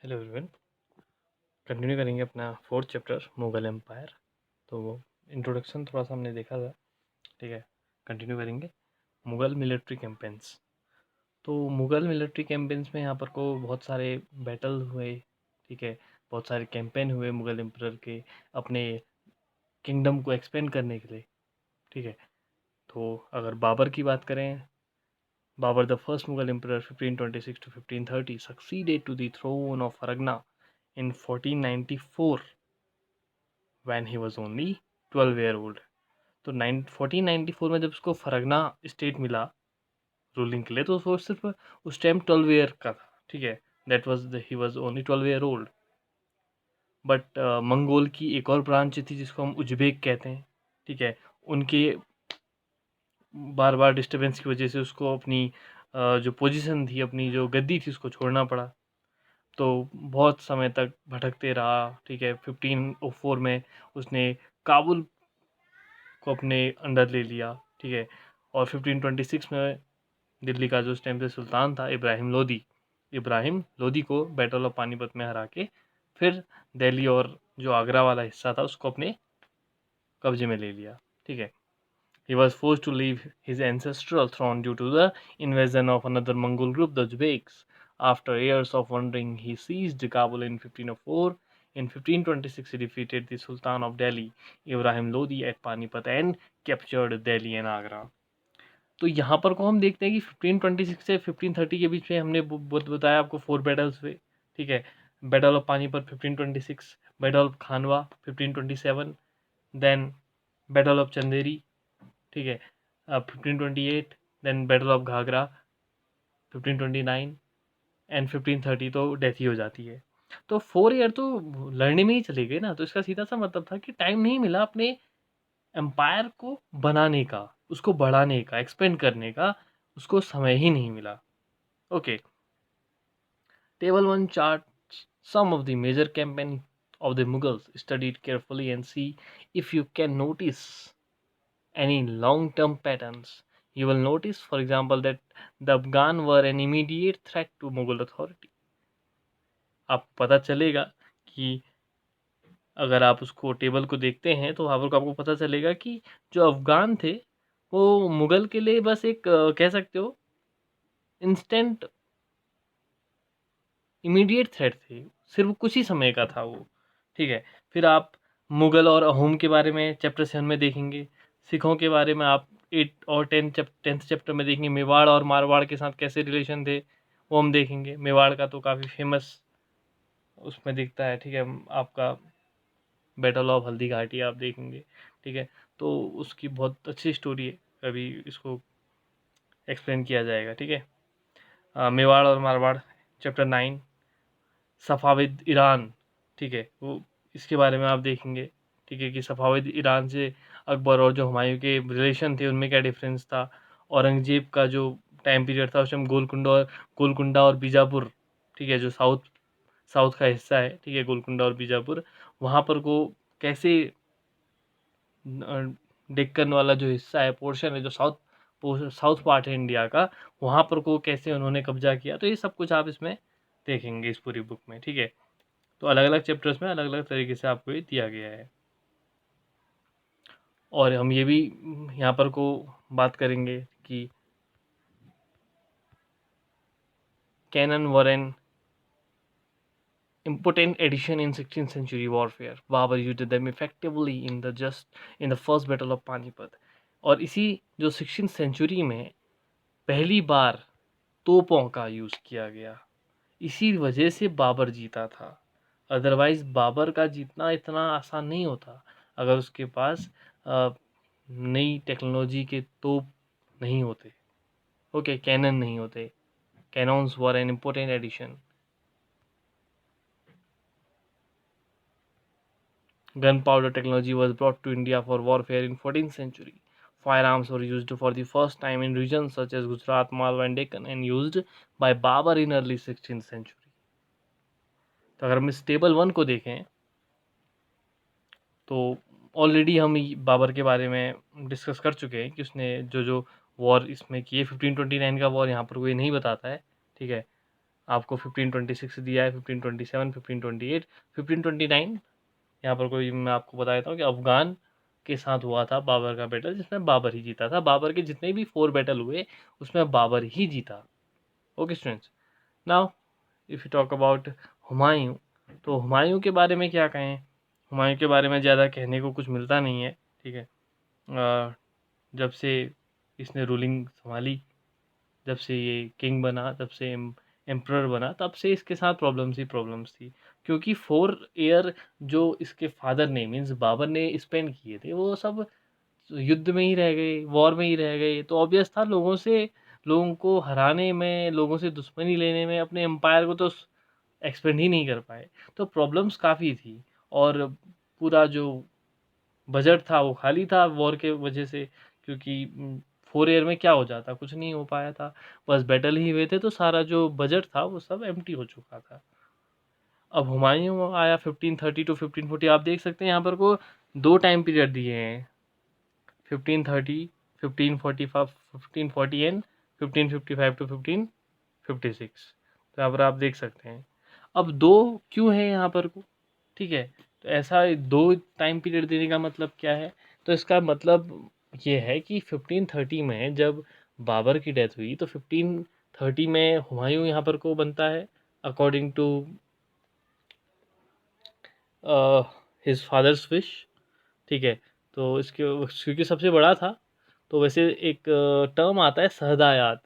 Hello everyone. Continue करेंगे अपना fourth chapter Mughal empire. तो इंट्रोडक्शन थोड़ा सा हमने देखा था, ठीक है। कंटिन्यू करेंगे मुगल मिलिट्री कैंपेन्स। तो मुगल मिलिट्री कैंपेन्स में यहाँ पर को बहुत सारे बैटल हुए, ठीक है। बहुत सारे कैंपेन हुए मुगल एम्परर के अपने किंगडम को एक्सपेंड करने के लिए, ठीक है। तो अगर बाबर की बात करें, Babur, the first Mughal emperor 1526 to 1530, succeeded to the throne of Faragna in 1494 when he was only 12 year old. तो 1494 में जब उसको फरगना स्टेट मिला रूलिंग के लिए, तो वो सिर्फ उस टाइम 12 ईयर का था, ठीक है। That was he was only 12 year old. But Mongol की एक और ब्रांच थी जिसको हम उज्बेक कहते हैं, ठीक है। उनके बार बार डिस्टर्बेंस की वजह से उसको अपनी जो पोजीशन थी, अपनी जो गद्दी थी, उसको छोड़ना पड़ा। तो बहुत समय तक भटकते रहा, ठीक है। 1504 में उसने काबुल को अपने अंडर ले लिया, ठीक है। और 1526 में दिल्ली का जो उस टाइम पे सुल्तान था इब्राहिम लोदी को बैटल ऑफ पानीपत में हरा के फिर दिल्ली और जो आगरा वाला हिस्सा था उसको अपने कब्जे में ले लिया, ठीक है। He was forced to leave his ancestral throne due to the invasion of another Mongol group, the Uzbeks. After years of wandering, he seized Kabul in 1504. In 1526, he defeated the Sultan of Delhi, Ibrahim Lodi, at Panipat and captured Delhi and Agra. तो यहाँ पर को हम देखते हैं कि 1526 से 1530 के बीच में हमने बताया आपको 4 बैटल्स हुए, ठीक है। Battle of Panipat 1526, battle of Khanwa 1527, then battle of Chanderi, ठीक है, 1528, then battle of Ghaghra 1529 and 1530 तो डेथ ही हो जाती है। तो 4 ईयर तो लड़ने में ही चले गए ना। तो इसका सीधा सा मतलब था कि टाइम नहीं मिला अपने एम्पायर को बनाने का, उसको बढ़ाने का, एक्सपेंड करने का, उसको समय ही नहीं मिला। Okay, table 1 charts some of the major campaign of the Mughals. Study it carefully and see if you can notice any long-term patterns. You will notice, for example, that the Afghan were an immediate threat to Mughal authority. आप पता चलेगा कि अगर आप उसको table को देखते हैं तो वहाँ पर आपको पता चलेगा कि जो अफगान थे वो मुगल के लिए बस एक कह सकते हो इंस्टेंट इमीडिएट थ्रेट थे, सिर्फ कुछ ही समय का था वो, ठीक है। फिर आप मुगल और अहोम के बारे में चैप्टर 7 में देखेंगे। सिखों के बारे में आप 8 और 10th चैप्टर में देखेंगे। मेवाड़ और मारवाड़ के साथ कैसे रिलेशन थे वो हम देखेंगे। मेवाड़ का तो काफ़ी फेमस उसमें दिखता है, ठीक है। आपका बैटल ऑफ हल्दी घाटी आप देखेंगे, ठीक है। तो उसकी बहुत अच्छी स्टोरी है, कभी इसको एक्सप्लेन किया जाएगा, ठीक है। मेवाड़ और मारवाड़ चैप्टर 9, सफ़ाविद ईरान, ठीक है, वो इसके बारे में आप देखेंगे, ठीक है, कि सफ़ाविद ईरान से अकबर और जो हुमायूं के रिलेशन थे उनमें क्या डिफरेंस था। औरंगजेब का जो टाइम पीरियड था उस टाइम गोलकुंडा और बीजापुर, ठीक है, जो साउथ साउथ का हिस्सा है, ठीक है, गोलकुंडा और बीजापुर, वहाँ पर को कैसे डेक्कन वाला जो हिस्सा है, पोर्शन है, जो साउथ पार्ट है इंडिया का, वहाँ पर को कैसे उन्होंने कब्जा किया। तो ये सब कुछ आप इसमें देखेंगे इस पूरी बुक में, ठीक है। तो अलग अलग चैप्टर्स में अलग अलग तरीके से आपको ये दिया गया है। और हम ये भी यहाँ पर को बात करेंगे कि canon were an important addition in 16th century warfare. Babur used them effectively in the first battle of Panipat. और इसी जो 16th सेंचुरी में पहली बार तोपों का यूज़ किया गया, इसी वजह से बाबर जीता था। अदरवाइज बाबर का जीतना इतना आसान नहीं होता अगर उसके पास नई टेक्नोलॉजी के तोप नहीं होते, ओके, कैनन नहीं होते। Cannons were an important addition. Gunpowder technology was brought to India for warfare in 14th century. Firearms were used for the first time in regions such as Gujarat, Malwa and Deccan and used by Babur in early 16th century. तो अगर हम इस table 1 को देखें तो already हम बाबर के बारे में डिस्कस कर चुके हैं कि उसने जो जो वॉर इसमें किए। 1529 का वॉर यहाँ पर कोई नहीं बताता है, ठीक है। आपको 1526 दिया है, 1527, 1528, 1529 यहाँ पर कोई मैं आपको बता देता हूँ कि अफ़गान के साथ हुआ था बाबर का बैटल, जिसमें बाबर ही जीता था। बाबर के जितने भी 4 बैटल हुए उसमें बाबर ही जीता। Okay students, now if you talk about Humayun, तो हुमायूं के बारे में क्या कहें। हुमायूं के बारे में ज़्यादा कहने को कुछ मिलता नहीं है, ठीक है। जब से इसने रूलिंग संभाली, जब से ये किंग बना, जब से एम्प्रर बना, तब से इसके साथ प्रॉब्लम्स ही प्रॉब्लम्स थी। क्योंकि 4 ईयर जो इसके फादर ने मीन्स बाबर ने स्पेंड किए थे वो सब युद्ध में ही रह गए, वॉर में ही रह गए। तो ऑब्वियस था लोगों को हराने में, लोगों से दुश्मनी लेने में, अपने एम्पायर को तो एक्सपेंड ही नहीं कर पाए। तो प्रॉब्लम्स काफ़ी थी और पूरा जो बजट था वो खाली था वॉर के वजह से। क्योंकि 4 ईयर में क्या हो जाता, कुछ नहीं हो पाया था, बस बैटल ही हुए थे, तो सारा जो बजट था वो सब एम्प्टी हो चुका था। अब हुमायूं आया 1530 टू 1540। आप देख सकते हैं यहाँ पर को 2 टाइम पीरियड दिए हैं, 1530, 1545, 1540 एंड 1555 टू 1556। तो यहाँ पर आप देख सकते हैं। अब 2 क्यों है यहाँ पर को, ठीक है। तो ऐसा 2 टाइम पीरियड देने का मतलब क्या है, तो इसका मतलब ये है कि 1530 में जब बाबर की डेथ हुई तो 1530 में हुमायूं यहाँ पर को बनता है according to his father's wish, ठीक है। तो इसके क्योंकि सबसे बड़ा था, तो वैसे एक टर्म आता है सहदायात।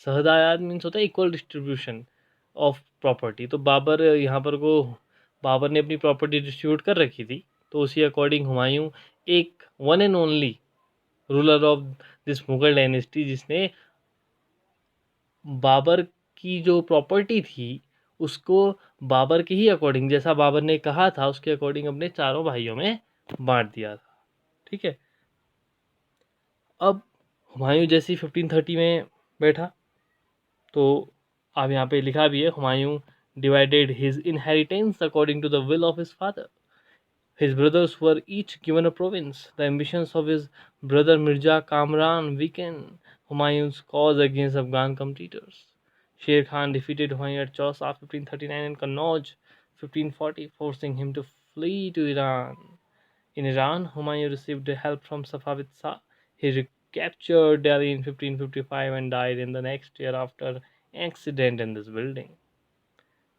सहदायात मीन्स होता है इक्वल डिस्ट्रीब्यूशन ऑफ प्रॉपर्टी। तो बाबर ने अपनी प्रॉपर्टी डिस्ट्रीब्यूट कर रखी थी, तो उसी अकॉर्डिंग हुमायूं एक one and only ruler of this Mughal dynasty, जिसने बाबर की जो प्रॉपर्टी थी उसको बाबर के ही अकॉर्डिंग, जैसा बाबर ने कहा था उसके अकॉर्डिंग अपने चारों भाइयों में बांट दिया था, ठीक है। अब हुमायूं जैसे ही 1530 में बैठा, तो अब यहाँ पे लिखा भी है Humayun divided his inheritance according to the will of his father. His brothers were each given a province. The ambitions of his brother Mirza Kamran weakened Humayun's cause against Afghan competitors. Sher Khan defeated Humayun at Chausa 1539 and Kannauj 1540, forcing him to flee to Iran. In Iran, Humayun received help from Safavid Shah. He recaptured Delhi in 1555 and died in the next year after accident in this building.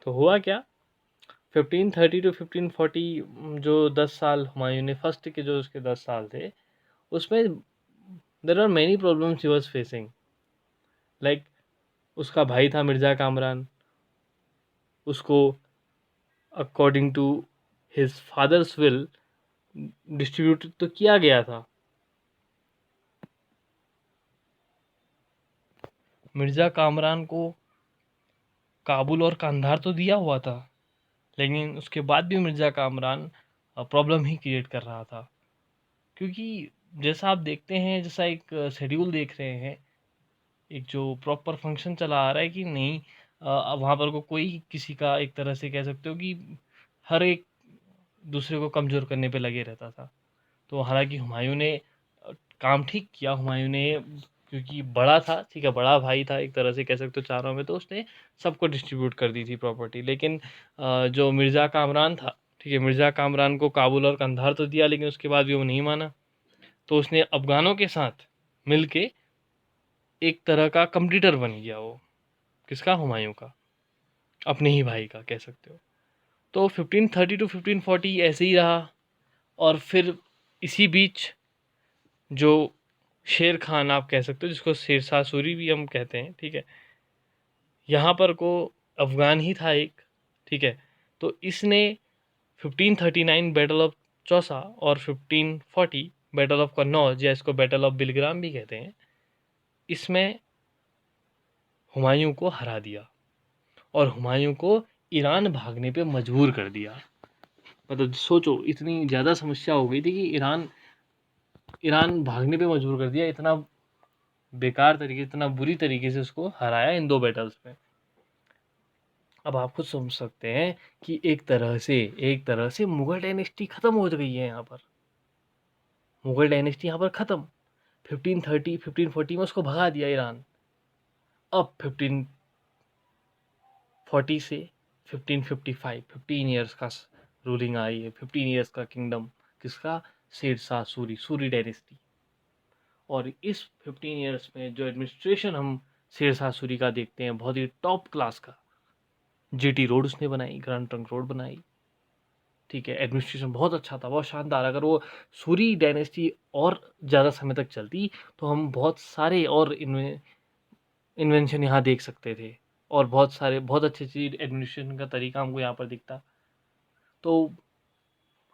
तो हुआ क्या, 1530 to 1540 जो 10 साल हुमायूं ने first के जो उसके 10 साल थे उसमें there are many problems he was facing. Like उसका भाई था मिर्ज़ा कामरान, उसको according to his father's will distribute तो किया गया था। मिर्ज़ा कामरान को काबुल और कंधार तो दिया हुआ था, लेकिन उसके बाद भी मिर्ज़ा कामरान प्रॉब्लम ही क्रिएट कर रहा था। क्योंकि जैसा आप देखते हैं, जैसा एक शेड्यूल देख रहे हैं, एक जो प्रॉपर फंक्शन चला आ रहा है कि नहीं, वहाँ पर को कोई किसी का एक तरह से कह सकते हो कि हर एक दूसरे को कमज़ोर करने पे लगे रहता था। तो हालांकि हुमायूं ने काम ठीक किया। हुमायूं ने क्योंकि बड़ा था, ठीक है, बड़ा भाई था एक तरह से कह सकते हो चारों में, तो उसने सबको डिस्ट्रीब्यूट कर दी थी प्रॉपर्टी। लेकिन जो मिर्ज़ा कामरान था, ठीक है, मिर्ज़ा कामरान को काबुल और कंधार तो दिया, लेकिन उसके बाद भी वो नहीं माना। तो उसने अफ़गानों के साथ मिल के एक तरह का कंप्लीटर बन गया वो। किसका, हुमायूं का, अपने ही भाई का कह सकते हो। तो 1530 टू 1540 ऐसे ही रहा। और फिर इसी बीच जो शेर खान आप कह सकते हो, जिसको शेरशाह सूरी भी हम कहते हैं, ठीक है, यहाँ पर को अफ़गान ही था एक, ठीक है। तो इसने 1539 बैटल ऑफ चौसा और 1540 बैटल ऑफ कन्नौज, या इसको बैटल ऑफ बिलग्राम भी कहते हैं, इसमें हुमायूं को हरा दिया और हुमायूं को ईरान भागने पे मजबूर कर दिया। मतलब सोचो, इतनी ज़्यादा समस्या हो गई थी कि ईरान ईरान भागने पे मजबूर कर दिया। इतना बेकार तरीके, इतना बुरी तरीके से उसको हराया इन 2 बैटल्स में। अब आप खुद समझ सकते हैं कि एक तरह से मुगल डायनेस्टी खत्म हो गई है यहाँ पर। मुगल डायनेस्टी यहाँ पर खत्म। 1530 1540 में उसको भगा दिया ईरान। अब 1440 से 1555 15 ईयर्स का रूलिंग आई है, 15 ईयर्स का किंगडम किसका, शेरशाह सूरी, सूरी डायनेस्टी। और इस 15 ईयर्स में जो एडमिनिस्ट्रेशन हम शेरशाह सूरी का देखते हैं, बहुत ही टॉप क्लास का, जीटी रोड उसने बनाई, ग्रैंड ट्रंक रोड बनाई, ठीक है, एडमिनिस्ट्रेशन बहुत अच्छा था, बहुत शानदार। अगर वो सूरी डायनेस्टी और ज़्यादा समय तक चलती तो हम बहुत सारे और इन्वेंशन यहाँ देख सकते थे, और बहुत सारे बहुत अच्छी चीज एडमिनिस्ट्रेशन का तरीका हमको यहाँ पर दिखता। तो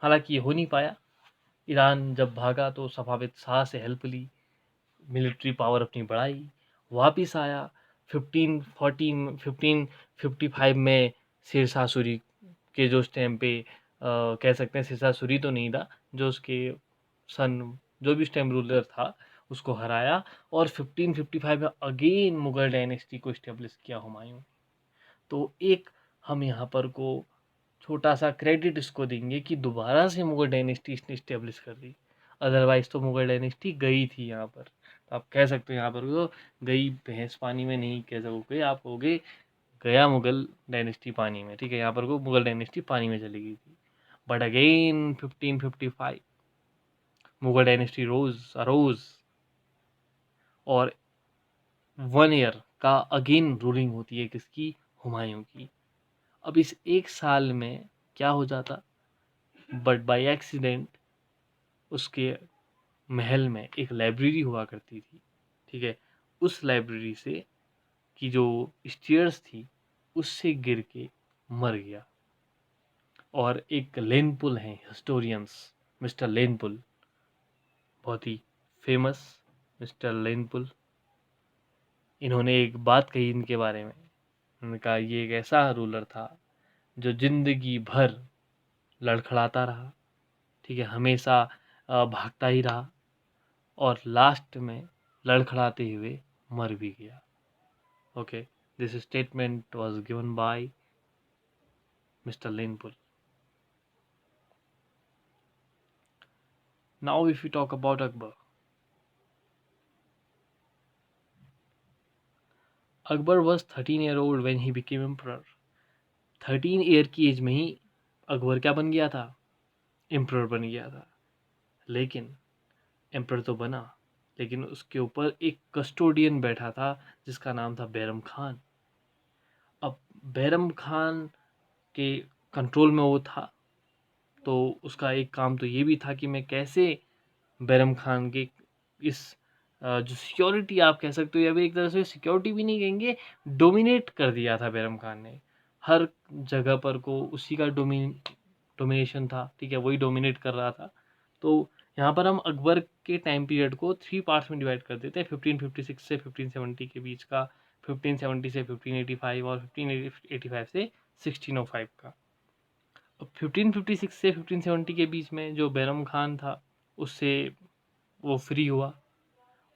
हालांकि ये हो नहीं पाया। ईरान जब भागा तो सफाविद शाह से हेल्प ली, मिलिट्री पावर अपनी बढ़ाई, वापिस आया। 1555 में शेरशाह सूरी के जो उस टाइम पे कह सकते हैं, शेरशाह सूरी तो नहीं था, जो उसके सन जो भी उस टाइम रूलर था उसको हराया, और 1555 में अगेन मुगल डायनेस्टी को इस्टेब्लिश किया हुमायूं। तो एक हम यहाँ पर को छोटा सा क्रेडिट इसको देंगे कि दोबारा से मुगल डायनेस्टी इसने इस्टेब्लिश कर दी। अदरवाइज तो मुगल डायनेस्टी गई थी यहाँ पर, तो आप कह सकते हो यहाँ पर तो गई भैंस पानी में, नहीं कह सकोगे, आप कहोगे गया मुगल डायनेस्टी पानी में, ठीक है, यहाँ पर को मुगल डायनेस्टी पानी में चली गई थी। But again 1555 Mughal dynasty arose, और 1 ईयर का अगेन रूलिंग होती है किसकी, हुमायूं की। अब इस एक साल में क्या हो जाता, बट बाय एक्सीडेंट उसके महल में एक लाइब्रेरी हुआ करती थी, ठीक है, उस लाइब्रेरी से की जो स्टेयर्स थी उससे गिर के मर गया। और एक लेनपुल हैं हिस्टोरियन्स, मिस्टर लेनपुल, बहुत ही फेमस मिस्टर लेनपुल, इन्होंने एक बात कही इनके बारे में। उन्होंने कहा ये एक ऐसा रूलर था जो जिंदगी भर लड़खड़ाता रहा, ठीक है, हमेशा भागता ही रहा, और लास्ट में लड़खड़ाते हुए मर भी गया। Okay, this statement was given by mister Lane Poole. Now if you talk about Akbar, Akbar was 13 year old when he became emperor. 13 year की एज में ही अकबर क्या बन गया था, एम्परर बन गया था। लेकिन एम्परर तो बना, लेकिन उसके ऊपर एक कस्टोडियन बैठा था जिसका नाम था बैरम खान। अब बैरम खान के कंट्रोल में वो था, तो उसका एक काम तो ये भी था कि मैं कैसे बैरम खान के इस जो सिक्योरिटी आप कह सकते हो, या फिर एक तरह से सिक्योरिटी भी नहीं कहेंगे, डोमिनेट कर दिया था बैरम खान ने। हर जगह पर को उसी का डोमिनेशन था, ठीक है, वही डोमिनेट कर रहा था। तो यहाँ पर हम अकबर के टाइम पीरियड को 3 पार्ट्स में डिवाइड कर देते हैं, 1556 से 1570 के बीच का, 1570 से 1585, और 1585 से 1605 का। अब 1556 से 1570 के बीच में जो बैरम खान था उससे वो फ्री हुआ,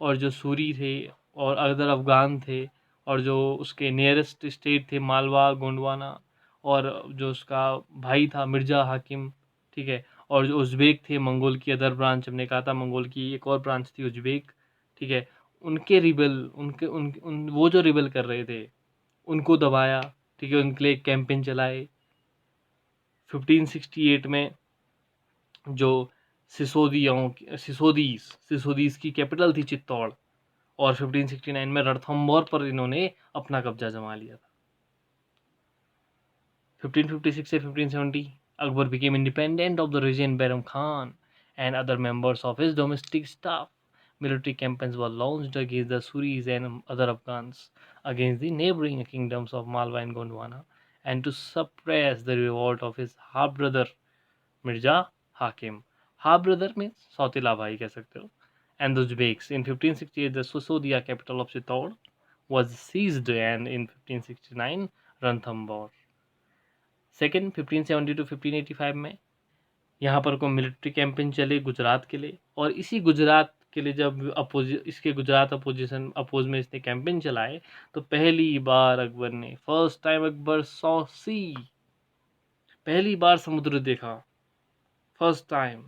और जो सूरी थे और अदर अफ़गान थे, और जो उसके नियरेस्ट स्टेट थे मालवा, गोंडवाना, और जो उसका भाई था मिर्ज़ा हाकिम, ठीक है, और जो उज़्बेक थे, मंगोल की अदर ब्रांच, हमने कहा था मंगोल की एक और ब्रांच थी उज़्बेक, ठीक है, उनके रिबेल उनके उन, उन वो जो रिबेल कर रहे थे उनको दबाया, ठीक है, उनके लिए एक कैंपेन चलाए। 1568 में जो सिसोदीस की कैपिटल थी चित्तौड़, और 1569 में रणथंभौर पर इन्होंने अपना कब्जा जमा लिया था। 1556 से 1570 Akbar became independent of the regime Bayram Khan and other members of his domestic staff. Military campaigns were launched against the Suris and other Afghans, against the neighboring kingdoms of Malwa and Gondwana, and to suppress the revolt of his half brother Mirza Hakim. Half brother means Sautila bhai कह सकते हो. And the Uzbeks. In 1568, the Susodia capital of Chittor was seized, and in 1569 Ranthambore. Second 1570 to 1585 में यहाँ पर को military campaign चले गुजरात के लिए, और इसी गुजरात के लिए जब इसके गुजरात अपोज में इसने कैंपेन चलाए, तो पहली बार अकबर ने, फर्स्ट टाइम अकबर सॉ सी, पहली बार समुद्र देखा, फर्स्ट टाइम,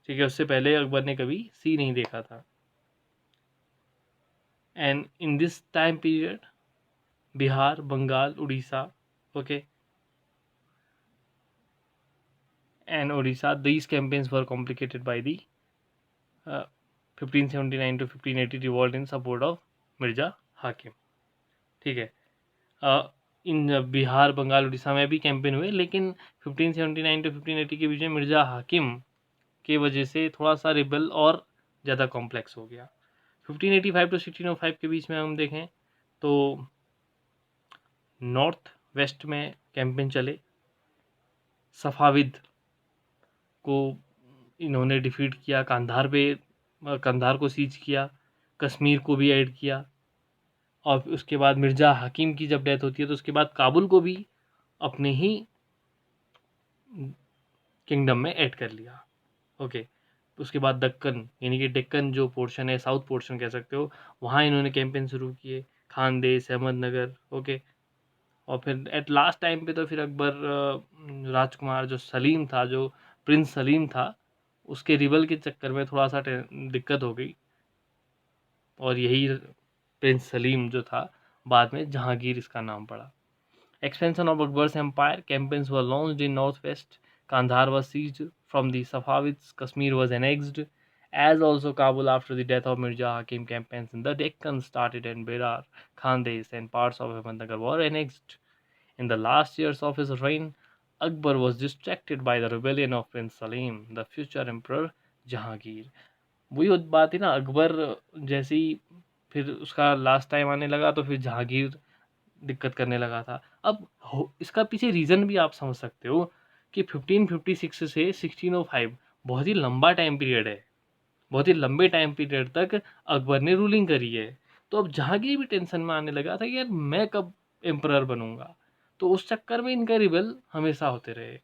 ठीक है, उससे पहले अकबर ने कभी सी नहीं देखा था। And in this time period Bihar, Bengal, Odisha, okay, and Odisha. These campaigns were complicated by the 1579 to 1580 revolt in support of Mirza हाकिम. ठीक है. इन बिहार, बंगाल, उड़ीसा में भी कैंपेन हुए, लेकिन 1579 टू 1580 के बीच में मिर्जा हाकिम की वजह से थोड़ा सा रिबल और ज़्यादा कॉम्प्लेक्स हो गया. 1585 टू 1605 के बीच में हम देखें तो नॉर्थ वेस्ट में कैंपेन चले. सफाविद को इन्होंने डिफीट किया, कंधार को सीज किया, कश्मीर को भी ऐड किया, और उसके बाद मिर्ज़ा हकीम की जब डेथ होती है तो उसके बाद काबुल को भी अपने ही किंगडम में ऐड कर लिया. ओके. उसके बाद दक्कन यानी कि डेक्कन जो पोर्शन है, साउथ पोर्शन कह सकते हो, वहाँ इन्होंने कैंपेन शुरू किए. खानदेश, अहमदनगर. ओके. और फिर एट लास्ट टाइम पे तो फिर अकबर राजकुमार जो सलीम था, जो प्रिंस सलीम था, उसके रिबल के चक्कर में थोड़ा सा दिक्कत हो गई, और यही प्रिंस सलीम जो था बाद में जहांगीर इसका नाम पड़ा. Expansion of Akbar's empire, campaigns were launched in northwest, Kandahar was seized from the Safavids, Kashmir was annexed, as also Kabul after the death of Mirza Hakim. Campaigns in the Deccan started and Berar, Khandesh and parts of Ahmednagar were annexed. In the last years of his reign, Akbar was distracted by the rebellion of Prince Salim, the future emperor Jahangir. वही बात थी ना, अकबर जैसे ही फिर उसका last time आने लगा तो फिर जहांगीर दिक्कत करने लगा था. अब इसका पीछे रीज़न भी आप समझ सकते हो कि 1556 से 1605 बहुत ही लंबा टाइम पीरियड है. बहुत ही लंबे टाइम पीरियड तक अकबर ने रूलिंग करी है. तो अब जहांगीर भी टेंशन में आने लगा था कि यार मैं कब एम्परर बनूंगा. तो उस चक्कर में इनका रिबल हमेशा होते रहे.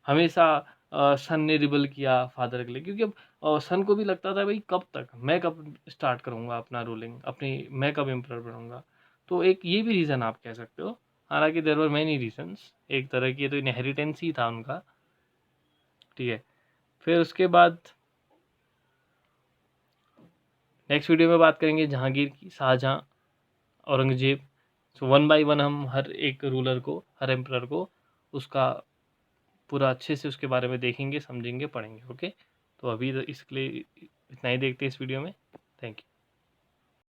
हमेशा सन ने रिबल किया फादर के लिए, क्योंकि अब सन को भी लगता था भाई कब तक, मैं कब स्टार्ट करूंगा अपना रूलिंग, अपनी मैं कब एम्परर बनूंगा. तो एक ये भी रीज़न आप कह सकते हो. हालांकि देयर वर मैनी रीजंस, एक तरह की तो इनहेरिटेंस ही था उनका. ठीक है. फिर उसके बाद नेक्स्ट वीडियो में बात करेंगे जहांगीर की, Shah Jahan, Aurangzeb. So one by one हम हर एक रूलर को, हर एम्परर को, उसका पूरा अच्छे से उसके बारे में देखेंगे, समझेंगे, पढ़ेंगे. ओके. तो अभी इसके लिए इतना ही देखते हैं इस वीडियो में. Thank you.